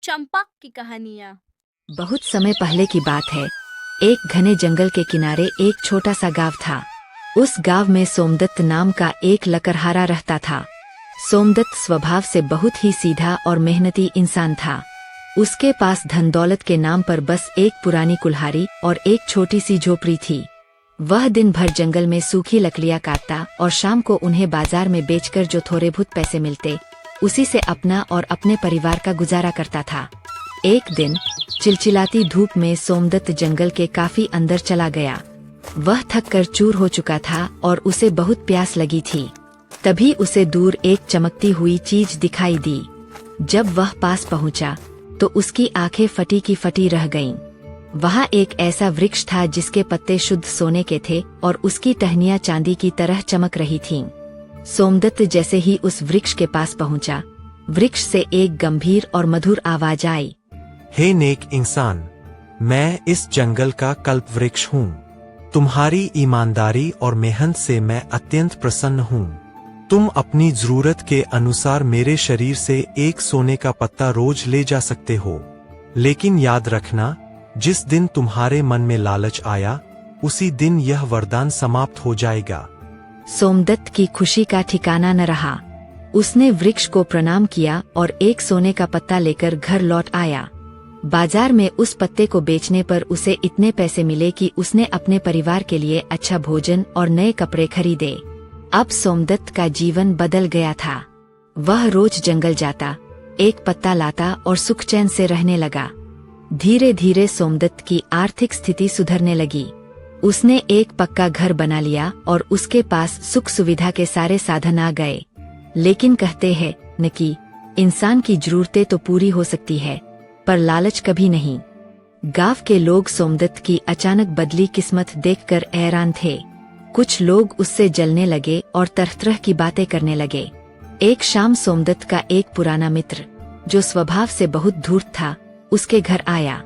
चंपा की कहानियाँ। बहुत समय पहले की बात है। एक घने जंगल के किनारे एक छोटा सा गांव था। उस गांव में सोमदत्त नाम का एक लकड़हारा रहता था। सोमदत्त स्वभाव से बहुत ही सीधा और मेहनती इंसान था। उसके पास धन दौलत के नाम पर बस एक पुरानी कुल्हाड़ी और एक छोटी सी झोपड़ी थी। वह दिन भर जंगल में सूखी लकड़ियां काटता और शाम को उन्हें बाजार में बेचकर जो थोड़े बहुत पैसे मिलते, उसी से अपना और अपने परिवार का गुजारा करता था। एक दिन चिलचिलाती धूप में सोमदत्त जंगल के काफी अंदर चला गया। वह थक कर चूर हो चुका था और उसे बहुत प्यास लगी थी। तभी उसे दूर एक चमकती हुई चीज दिखाई दी। जब वह पास पहुंचा तो उसकी आंखें फटी की फटी रह गईं। वहाँ एक ऐसा वृक्ष था जिसके पत्ते शुद्ध सोने के थे और उसकी टहनियां चांदी की तरह चमक रही थीं। सोमदत्त जैसे ही उस वृक्ष के पास पहुंचा, वृक्ष से एक गंभीर और मधुर आवाज आई। हे नेक इंसान, मैं इस जंगल का कल्प वृक्ष हूँ। तुम्हारी ईमानदारी और मेहनत से मैं अत्यंत प्रसन्न हूँ। तुम अपनी जरूरत के अनुसार मेरे शरीर से एक सोने का पत्ता रोज ले जा सकते हो, लेकिन याद रखना, जिस दिन तुम्हारे मन में लालच आया, उसी दिन यह वरदान समाप्त हो जाएगा। सोमदत्त की खुशी का ठिकाना न रहा। उसने वृक्ष को प्रणाम किया और एक सोने का पत्ता लेकर घर लौट आया। बाजार में उस पत्ते को बेचने पर उसे इतने पैसे मिले कि उसने अपने परिवार के लिए अच्छा भोजन और नए कपड़े खरीदे। अब सोमदत्त का जीवन बदल गया था। वह रोज जंगल जाता, एक पत्ता लाता और सुख चैन से रहने लगा। धीरे धीरे सोमदत्त की आर्थिक स्थिति सुधरने लगी। उसने एक पक्का घर बना लिया और उसके पास सुख सुविधा के सारे साधन आ गए। लेकिन कहते हैं न कि इंसान की जरूरतें तो पूरी हो सकती है, पर लालच कभी नहीं। गांव के लोग सोमदत्त की अचानक बदली किस्मत देखकर हैरान थे। कुछ लोग उससे जलने लगे और तरह तरह की बातें करने लगे। एक शाम सोमदत्त का एक पुराना मित्र, जो स्वभाव से बहुत धूर्त था, उसके घर आया।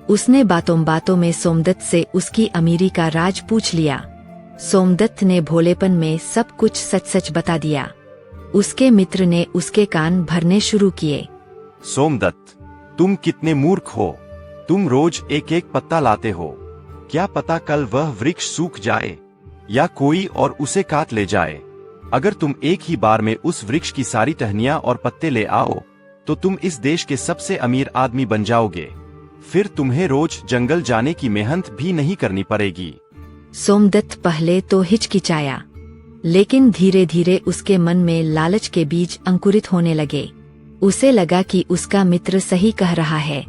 उसने बातों बातों में सोमदत्त से उसकी अमीरी का राज पूछ लिया। सोमदत्त ने भोलेपन में सब कुछ सच सच बता दिया। उसके मित्र ने उसके कान भरने शुरू किए। सोमदत्त, तुम कितने मूर्ख हो। तुम रोज एक एक पत्ता लाते हो। क्या पता कल वह वृक्ष सूख जाए या कोई और उसे काट ले जाए। अगर तुम एक ही बार में उस वृक्ष की सारी टहनियां और पत्ते ले आओ, तो तुम इस देश के सबसे अमीर आदमी बन जाओगे। फिर तुम्हें रोज जंगल जाने की मेहनत भी नहीं करनी पड़ेगी। सोमदत्त पहले तो हिचकिचाया, लेकिन धीरे धीरे उसके मन में लालच के बीज अंकुरित होने लगे। उसे लगा कि उसका मित्र सही कह रहा है।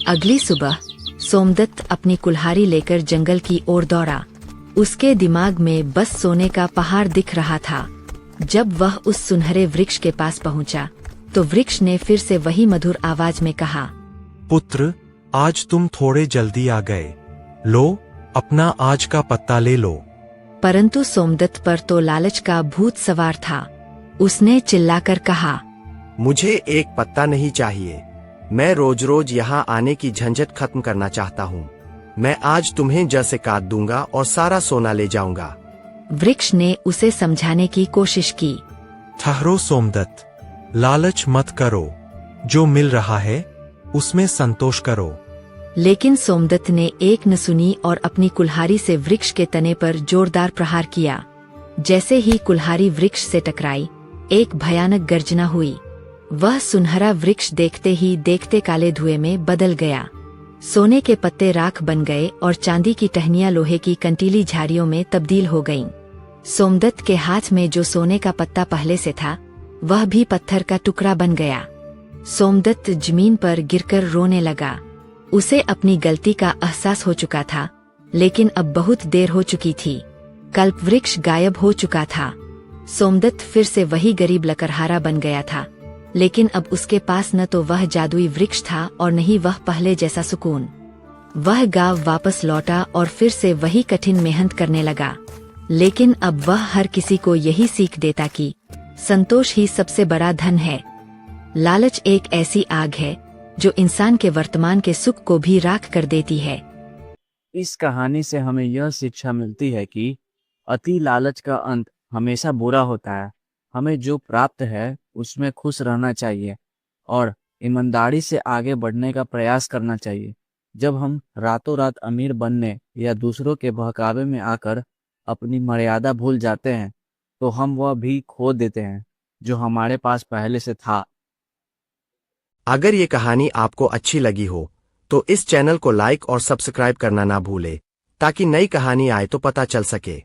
अगली सुबह सोमदत्त अपनी कुल्हाड़ी लेकर जंगल की ओर दौड़ा। उसके दिमाग में बस सोने का पहाड़ दिख रहा था। जब वह उस सुनहरे वृक्ष के पास पहुंचा, तो वृक्ष ने फिर से वही मधुर आवाज में कहा, पुत्र, आज तुम थोड़े जल्दी आ गए। लो, अपना आज का पत्ता ले लो। परंतु सोमदत्त पर तो लालच का भूत सवार था। उसने चिल्लाकर कहा, मुझे एक पत्ता नहीं चाहिए। मैं रोज रोज यहाँ आने की झंझट खत्म करना चाहता हूँ। मैं आज तुम्हें जड़ से काट दूंगा और सारा सोना ले जाऊंगा। वृक्ष ने उसे समझाने की कोशिश की। ठहरो सोमदत्त, लालच मत करो। जो मिल रहा है उसमें संतोष करो। लेकिन सोमदत्त ने एक न सुनी और अपनी कुल्हाड़ी से वृक्ष के तने पर जोरदार प्रहार किया। जैसे ही कुल्हाड़ी वृक्ष से टकराई, एक भयानक गर्जना हुई। वह सुनहरा वृक्ष देखते ही देखते काले धुएं में बदल गया। सोने के पत्ते राख बन गए और चांदी की टहनियां लोहे की कंटीली झाड़ियों में तब्दील हो गईं। सोमदत्त के हाथ में जो सोने का पत्ता पहले से था, वह भी पत्थर का टुकड़ा बन गया। सोमदत्त जमीन पर गिरकर रोने लगा। उसे अपनी गलती का एहसास हो चुका था, लेकिन अब बहुत देर हो चुकी थी। कल्पवृक्ष गायब हो चुका था। सोमदत्त फिर से वही गरीब लकड़हारा बन गया था, लेकिन अब उसके पास न तो वह जादुई वृक्ष था और न ही वह पहले जैसा सुकून। वह गांव वापस लौटा और फिर से वही कठिन मेहनत करने लगा। लेकिन अब वह हर किसी को यही सीख देता कि संतोष ही सबसे बड़ा धन है। लालच एक ऐसी आग है जो इंसान के वर्तमान के सुख को भी राख कर देती है। इस कहानी से हमें यह शिक्षा मिलती है कि अति लालच का अंत हमेशा बुरा होता है। हमें जो प्राप्त है उसमें खुश रहना चाहिए और ईमानदारी से आगे बढ़ने का प्रयास करना चाहिए। जब हम रातों रात अमीर बनने या दूसरों के बहकावे में आकर अपनी मर्यादा भूल जाते हैं, तो हम वह भी खो देते हैं जो हमारे पास पहले से था। अगर ये कहानी आपको अच्छी लगी हो तो इस चैनल को लाइक और सब्सक्राइब करना ना भूले, ताकि नई कहानी आए तो पता चल सके।